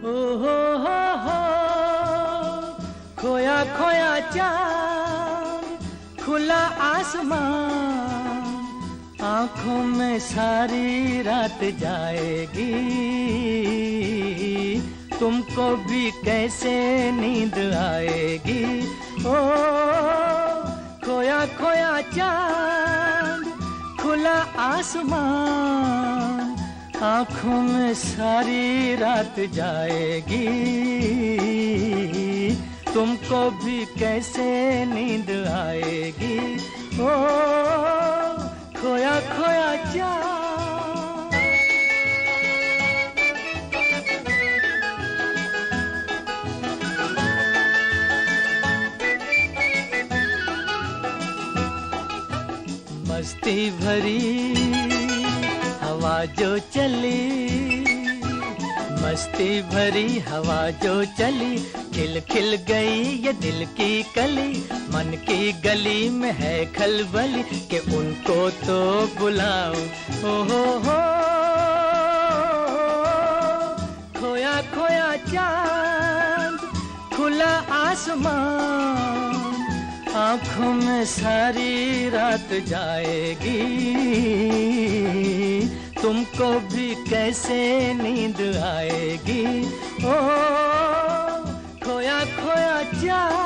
ओ हो, खोया खोया चांद, खुला आसमान, आंखों में सारी रात जाएगी, तुमको भी कैसे नींद आएगी। ओ खोया खोया चांद, खुला आसमान, आंखों में सारी रात जाएगी, तुमको भी कैसे नींद आएगी। ओ खोया खोया चांद। मस्ती भरी हवा जो चली, मस्ती भरी हवा जो चली, खिल खिल गई ये दिल की कली, मन की गली में है खलबली कि उनको तो बुलाओ। ओ हो, खोया खोया चांद, खुला आसमान, आँखों में सारी रात जाएगी, तुमको भी कैसे नींद आएगी। ओ खोया खोया चांद।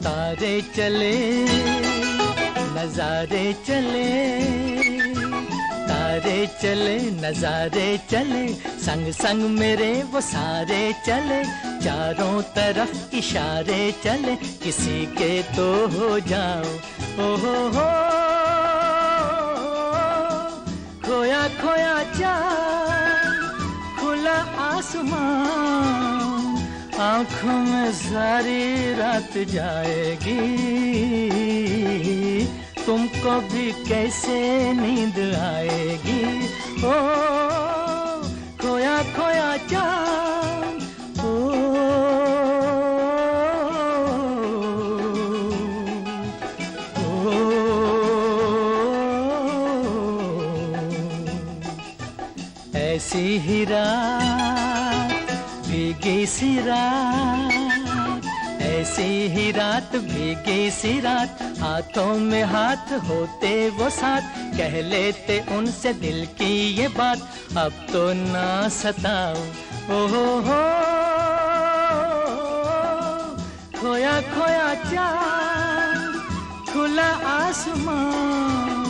तारे चले नजारे चले, तारे चले नजारे चले, संग संग मेरे वो सारे चले, चारों तरफ इशारे चले, किसी के तो हो जाओ। ओ हो, खोया खोया चांद, खुला आसमान, आँखों में सारी रात जाएगी, तुमको भी कैसे नींद आएगी। ओ खोया खोया चांद। ओ ऐसी ही रात, भीगी सी रात, ऐसी ही रात, भीगी सी रात, हाथों में हाथ होते वो साथ, कह लेते उनसे दिल की ये बात, अब तो ना सताओ। ओ हो, खोया खोया चांद, खुला आसमान,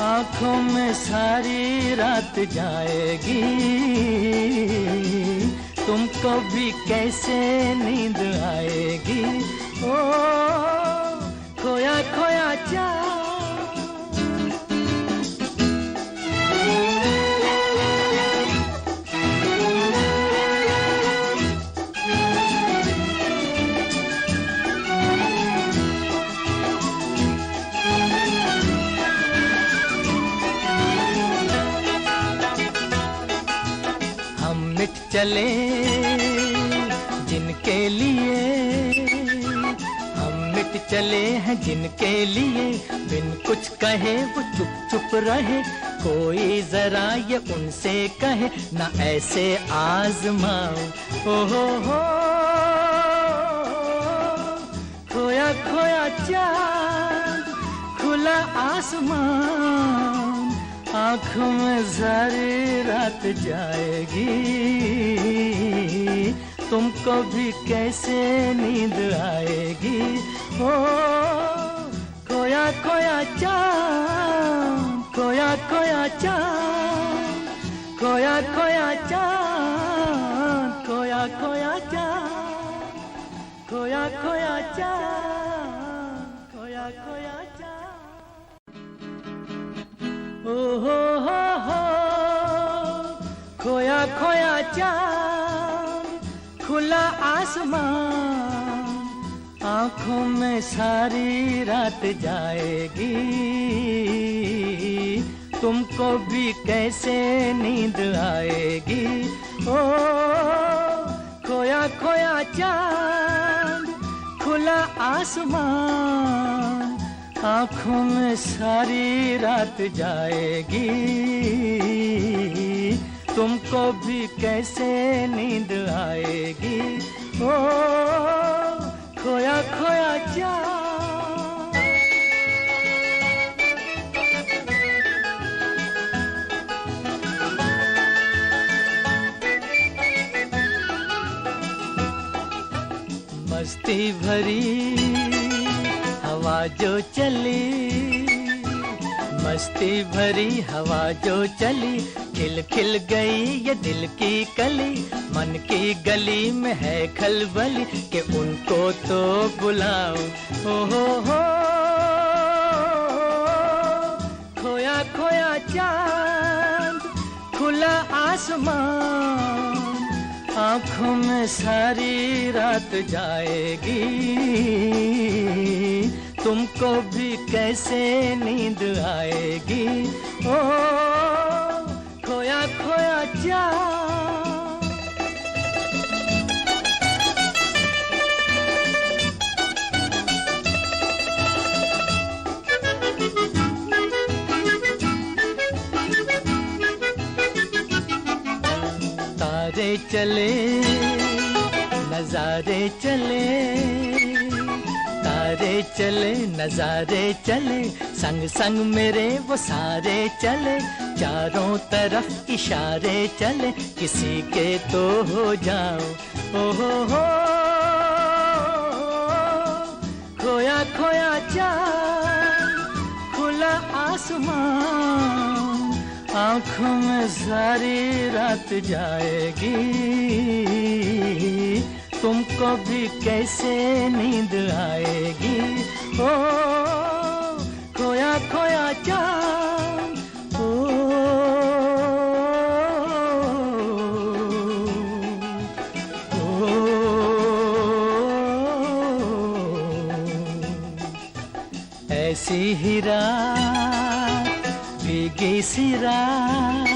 आँखों में सारी रात जाएगी, तुमको भी कैसे नींद आएगी। ओ खोया खोया चांद। हम मिट चले जिनके लिए, हम मिट चले हैं जिनके लिए, बिन कुछ कहे वो चुप चुप रहे, कोई जरा ये उनसे कहे ना ऐसे आजमाओ। ओ हो, खोया खोया चांद, खुला आसमान, आँखों में सारी रात जाएगी, तुमको भी कैसे नींद आएगी। ओ खोया खोया चांद, खोया खोया चांद, खोया खोया चांद, खोया खोया चांद, खोया खोया चांद, खोया खोया चांद। ओ हो, खोया खोया चांद, खुला आसमान, आँखों में सारी रात जाएगी, तुमको भी कैसे नींद आएगी। ओ चांद, खुला आसमान, आँखों में सारी रात जाएगी। तुमको भी कैसे नींद आएगी, ओ खोया खोया चांद। मस्ती भरी हवा जो चली, मस्ती भरी हवा जो चली, खिल खिल गई ये दिल की कली। मन की गली में है खलबली कि उनको तो बुलाओ। हो खोया खोया चांद, खुला आसमान, आँखों में सारी रात जाएगी। तुमको भी कैसे नींद आएगी, ओ खोया खोया चांद। तारे चले नजारे चले, तारे चले नजारे चले, संग संग मेरे वो सारे चले। चारों तरफ इशारे चले, किसी के तो हो जाओ। हो खोया खोया चांद, खुला आसमान, आँखों में सारी रात जाएगी। तुमको भी कैसे नींद आएगी, ओ खोया खोया चांद, ऐसी ही रात भीगी सी रात,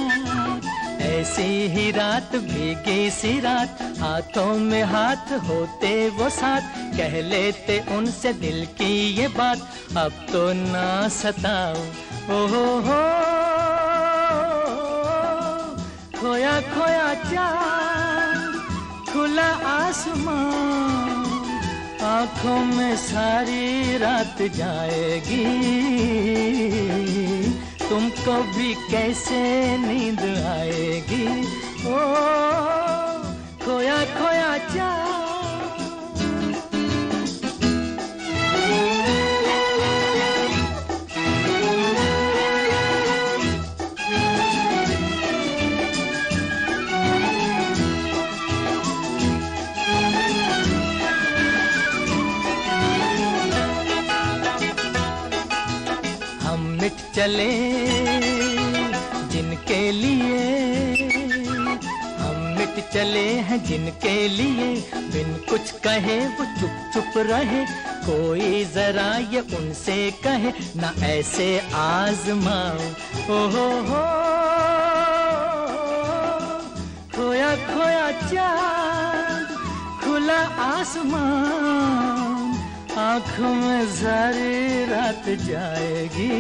ऐसी ही रात भीगी सी रात, हाथों में हाथ होते वो साथ, कह लेते उनसे दिल की ये बात। अब तो ना सताओ, हो खोया खोया चांद, खुला आसमान, आँखों में सारी रात जाएगी। तुमको भी कैसे नींद आएगी, ओ खोया खोया चांद। मिट चले जिनके लिए, हम मिट चले हैं जिनके लिए, बिन कुछ कहे वो चुप चुप रहे। कोई जरा ये उनसे कहे, ना ऐसे आजमाओ। हो खोया खोया चांद, खुला आसमान, आँखों में सारी रात जाएगी।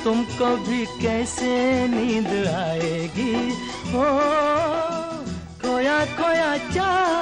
तुमको भी कैसे नींद आएगी, ओ खोया खोया चांद।